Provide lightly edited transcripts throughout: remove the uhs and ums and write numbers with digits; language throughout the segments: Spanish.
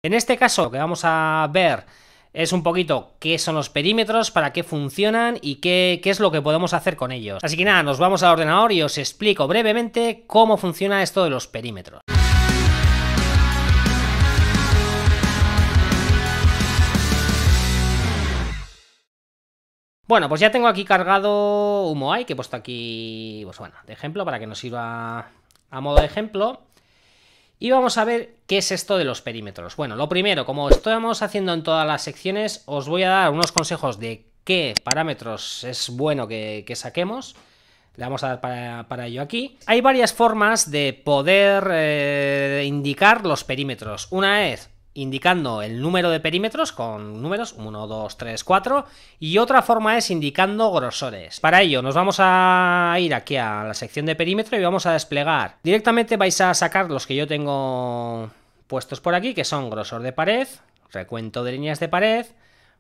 En este caso lo que vamos a ver es un poquito qué son los perímetros, para qué funcionan y qué es lo que podemos hacer con ellos. Así que nada, nos vamos al ordenador y os explico brevemente cómo funciona esto de los perímetros. Bueno, pues ya tengo aquí cargado un Moai que he puesto aquí, pues bueno, de ejemplo, para que nos sirva a modo de ejemplo. Y vamos a ver qué es esto de los perímetros. Bueno, lo primero, como estamos haciendo en todas las secciones, os voy a dar unos consejos de qué parámetros es bueno que saquemos. Le vamos a dar para ello aquí. Hay varias formas de poder indicar los perímetros. Una es indicando el número de perímetros con números 1, 2, 3, 4, y otra forma es indicando grosores. Para ello nos vamos a ir aquí a la sección de perímetro y vamos a desplegar. Directamente vais a sacar los que yo tengo puestos por aquí, que son grosor de pared, recuento de líneas de pared,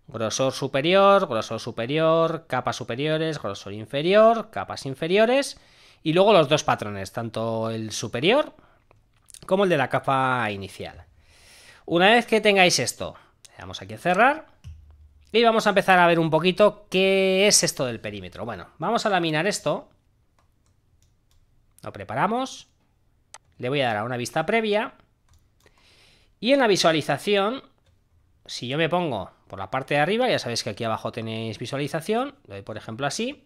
grosor superior, capas superiores, grosor inferior, capas inferiores, y luego los dos patrones, tanto el superior como el de la capa inicial. Una vez que tengáis esto, le damos aquí a cerrar y vamos a empezar a ver un poquito qué es esto del perímetro. Bueno, vamos a laminar esto, lo preparamos, le voy a dar a una vista previa y en la visualización, si yo me pongo por la parte de arriba, ya sabéis que aquí abajo tenéis visualización, le doy por ejemplo así,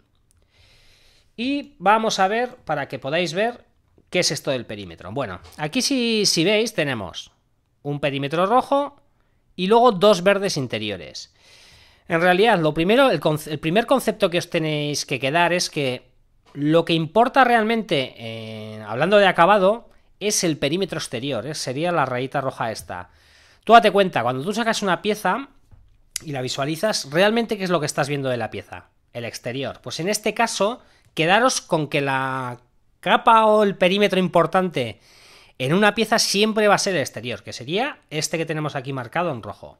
y vamos a ver, para que podáis ver qué es esto del perímetro. Bueno, aquí si veis tenemos un perímetro rojo y luego dos verdes interiores. En realidad, lo primero, el primer concepto que os tenéis que quedar es que lo que importa realmente, hablando de acabado, es el perímetro exterior, sería la rayita roja esta. Tú date cuenta, cuando tú sacas una pieza y la visualizas, realmente ¿qué es lo que estás viendo de la pieza? El exterior. Pues en este caso, quedaros con que la capa o el perímetro importante en una pieza siempre va a ser el exterior, que sería este que tenemos aquí marcado en rojo.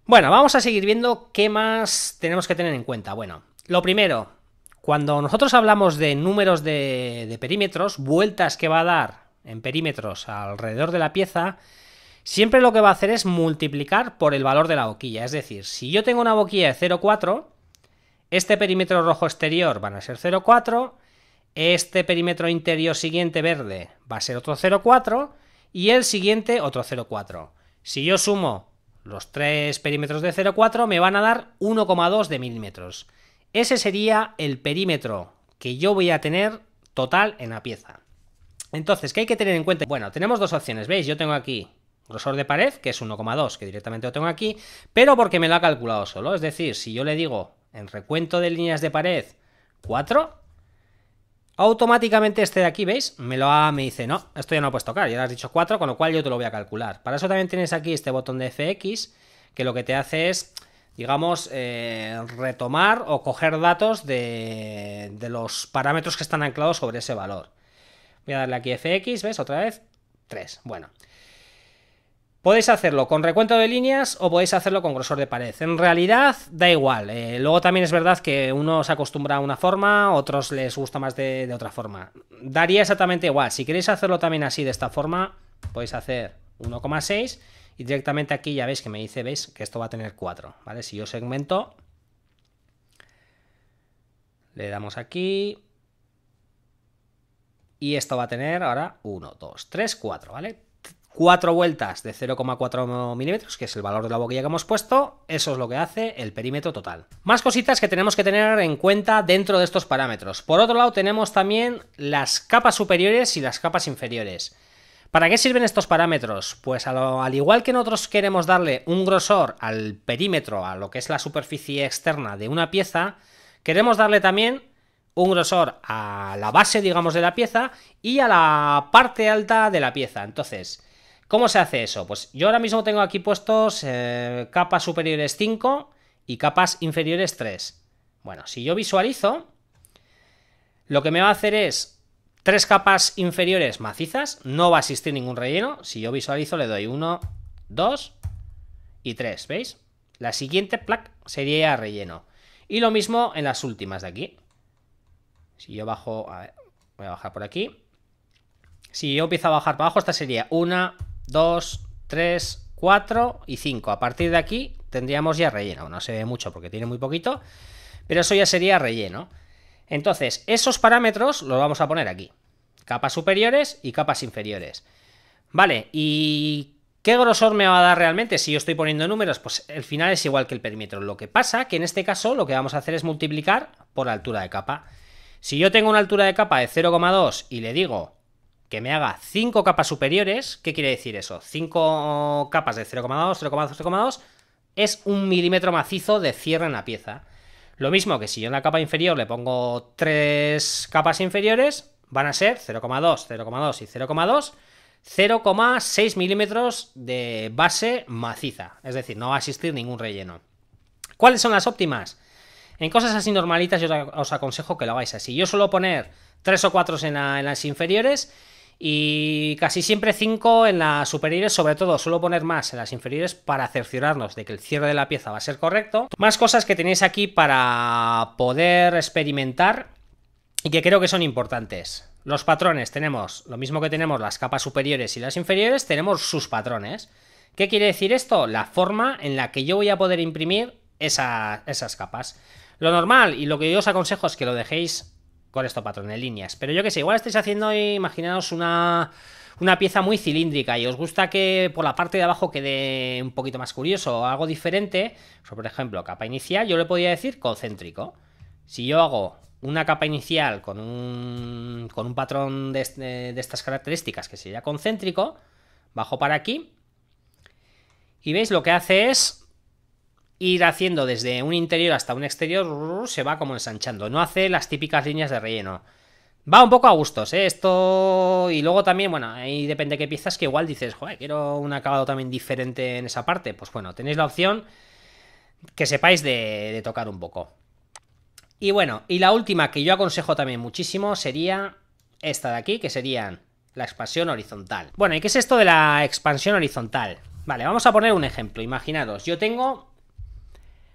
Bueno, vamos a seguir viendo qué más tenemos que tener en cuenta. Bueno, lo primero, cuando nosotros hablamos de números de perímetros, vueltas que va a dar en perímetros alrededor de la pieza, siempre lo que va a hacer es multiplicar por el valor de la boquilla. Es decir, si yo tengo una boquilla de 0,4, este perímetro rojo exterior van a ser 0,4, este perímetro interior siguiente verde va a ser otro 0,4 y el siguiente otro 0,4. Si yo sumo los tres perímetros de 0,4 me van a dar 1,2 de milímetros. Ese sería el perímetro que yo voy a tener total en la pieza. Entonces, ¿qué hay que tener en cuenta? Bueno, tenemos dos opciones, ¿veis? Yo tengo aquí grosor de pared, que es 1,2, que directamente lo tengo aquí, pero porque me lo ha calculado solo. Es decir, si yo le digo en recuento de líneas de pared 4, automáticamente este de aquí, ¿veis? Me dice, no, esto ya no lo puedes tocar, ya le has dicho 4, con lo cual yo te lo voy a calcular. Para eso también tienes aquí este botón de FX, que lo que te hace es, digamos, retomar o coger datos de los parámetros que están anclados sobre ese valor. Voy a darle aquí FX, ¿ves? Otra vez, 3. Bueno. Podéis hacerlo con recuento de líneas o podéis hacerlo con grosor de pared. En realidad da igual. Luego también es verdad que uno se acostumbra a una forma, a otros les gusta más de otra forma. Daría exactamente igual. Si queréis hacerlo también así, de esta forma, podéis hacer 1,6 y directamente aquí ya veis que me dice, veis que esto va a tener 4, ¿vale? Si yo segmento, le damos aquí y esto va a tener ahora 1, 2, 3, 4, ¿vale? 4 vueltas de 0,4 milímetros, que es el valor de la boquilla que hemos puesto, eso es lo que hace el perímetro total. Más cositas que tenemos que tener en cuenta dentro de estos parámetros. Por otro lado tenemos también las capas superiores y las capas inferiores. ¿Para qué sirven estos parámetros? Pues al igual que nosotros queremos darle un grosor al perímetro, a lo que es la superficie externa de una pieza, queremos darle también un grosor a la base, digamos, de la pieza y a la parte alta de la pieza. Entonces, ¿cómo se hace eso? Pues yo ahora mismo tengo aquí puestos capas superiores 5 y capas inferiores 3. Bueno, si yo visualizo, lo que me va a hacer es 3 capas inferiores macizas, no va a existir ningún relleno. Si yo visualizo le doy 1, 2 y 3, ¿veis? La siguiente placa sería relleno. Y lo mismo en las últimas de aquí. Si yo bajo, a ver, voy a bajar por aquí. Si yo empiezo a bajar para abajo, esta sería 1, 2, 3, 4 y 5. A partir de aquí tendríamos ya relleno. No se ve mucho porque tiene muy poquito, pero eso ya sería relleno. Entonces, esos parámetros los vamos a poner aquí. Capas superiores y capas inferiores. Vale, ¿y qué grosor me va a dar realmente si yo estoy poniendo números? Pues el final es igual que el perímetro. Lo que pasa que en este caso lo que vamos a hacer es multiplicar por la altura de capa. Si yo tengo una altura de capa de 0,2 y le digo que me haga 5 capas superiores, ¿qué quiere decir eso? 5 capas de 0,2, 0,2, 0,2 es 1 milímetro macizo de cierre en la pieza. Lo mismo que si yo en la capa inferior le pongo 3 capas inferiores, van a ser 0,2, 0,2 y 0,2, 0,6 milímetros de base maciza. Es decir, no va a existir ningún relleno. ¿Cuáles son las óptimas? En cosas así normalitas yo os aconsejo que lo hagáis así. Yo suelo poner 3 o 4 en las inferiores y casi siempre 5 en las superiores. Sobre todo suelo poner más en las inferiores para cerciorarnos de que el cierre de la pieza va a ser correcto. Más cosas que tenéis aquí para poder experimentar y que creo que son importantes. Los patrones, tenemos lo mismo que tenemos las capas superiores y las inferiores, tenemos sus patrones. ¿Qué quiere decir esto? La forma en la que yo voy a poder imprimir esas capas. Lo normal y lo que yo os aconsejo es que lo dejéis con estos patrones, líneas. Pero yo que sé, igual estáis haciendo, imaginaos una pieza muy cilíndrica y os gusta que por la parte de abajo quede un poquito más curioso o algo diferente. Por ejemplo, capa inicial, yo le podría decir concéntrico. Si yo hago una capa inicial con un patrón de estas características que sería concéntrico, bajo para aquí y veis lo que hace es ir haciendo desde un interior hasta un exterior, se va como ensanchando, no hace las típicas líneas de relleno. Va un poco a gustos, esto. Y luego también, bueno, ahí depende de qué piezas, que igual dices, joder, quiero un acabado también diferente en esa parte. Pues bueno, tenéis la opción que sepáis de tocar un poco. Y bueno, y la última que yo aconsejo también muchísimo sería esta de aquí, que sería la expansión horizontal. Bueno, ¿y qué es esto de la expansión horizontal? Vale, vamos a poner un ejemplo. Imaginaros, yo tengo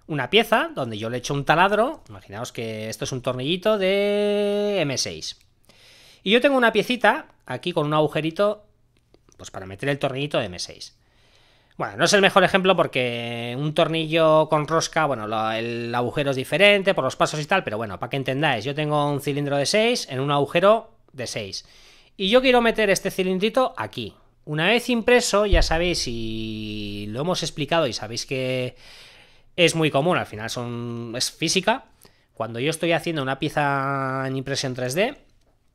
una pieza donde yo le echo un taladro. Imaginaos que esto es un tornillito de M6 y yo tengo una piecita aquí con un agujerito pues para meter el tornillito de M6. Bueno, no es el mejor ejemplo porque un tornillo con rosca, bueno, el agujero es diferente por los pasos y tal, pero bueno, para que entendáis, yo tengo un cilindro de 6 en un agujero de 6 y yo quiero meter este cilindrito aquí. Una vez impreso, ya sabéis, y lo hemos explicado y sabéis que es muy común, al final es física. Cuando yo estoy haciendo una pieza en impresión 3D,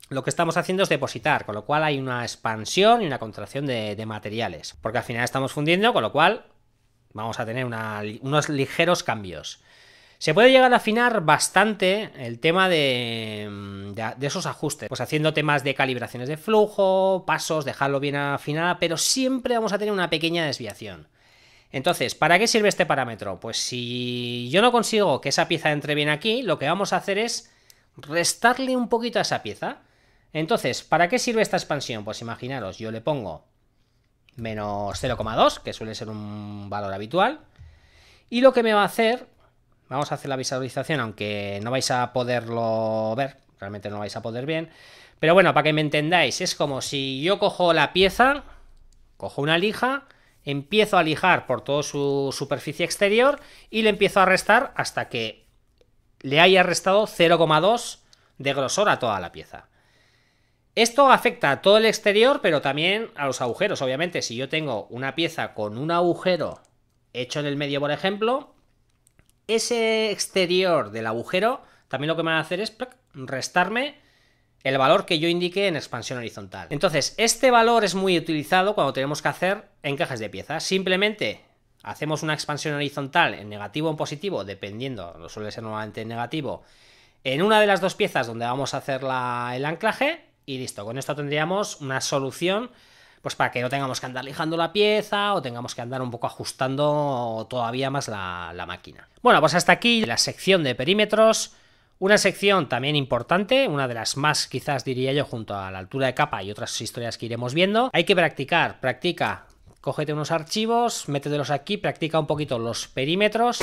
lo que estamos haciendo es depositar, con lo cual hay una expansión y una contracción de materiales, porque al final estamos fundiendo, con lo cual vamos a tener unos ligeros cambios. Se puede llegar a afinar bastante el tema de esos ajustes, pues haciendo temas de calibraciones de flujo, pasos, dejarlo bien afinada, pero siempre vamos a tener una pequeña desviación. Entonces, ¿para qué sirve este parámetro? Pues si yo no consigo que esa pieza entre bien aquí, lo que vamos a hacer es restarle un poquito a esa pieza. Entonces, ¿para qué sirve esta expansión? Pues imaginaros, yo le pongo menos 0,2, que suele ser un valor habitual, y lo que me va a hacer, vamos a hacer la visualización, aunque no vais a poderlo ver, realmente no lo vais a poder bien, pero bueno, para que me entendáis, es como si yo cojo la pieza, cojo una lija, empiezo a lijar por toda su superficie exterior y le empiezo a restar hasta que le haya restado 0,2 de grosor a toda la pieza. Esto afecta a todo el exterior, pero también a los agujeros. Obviamente, si yo tengo una pieza con un agujero hecho en el medio, por ejemplo, ese exterior del agujero también lo que me va a hacer es restarme el valor que yo indique en expansión horizontal. Entonces, este valor es muy utilizado cuando tenemos que hacer encajes de piezas. Simplemente hacemos una expansión horizontal en negativo o en positivo, dependiendo, lo suele ser normalmente en negativo, en una de las dos piezas donde vamos a hacer el anclaje y listo. Con esto tendríamos una solución pues para que no tengamos que andar lijando la pieza o tengamos que andar un poco ajustando todavía más la máquina. Bueno, pues hasta aquí la sección de perímetros. Una sección también importante, una de las más quizás diría yo junto a la altura de capa y otras historias que iremos viendo. Hay que practicar, practica, cógete unos archivos, métetelos aquí, practica un poquito los perímetros.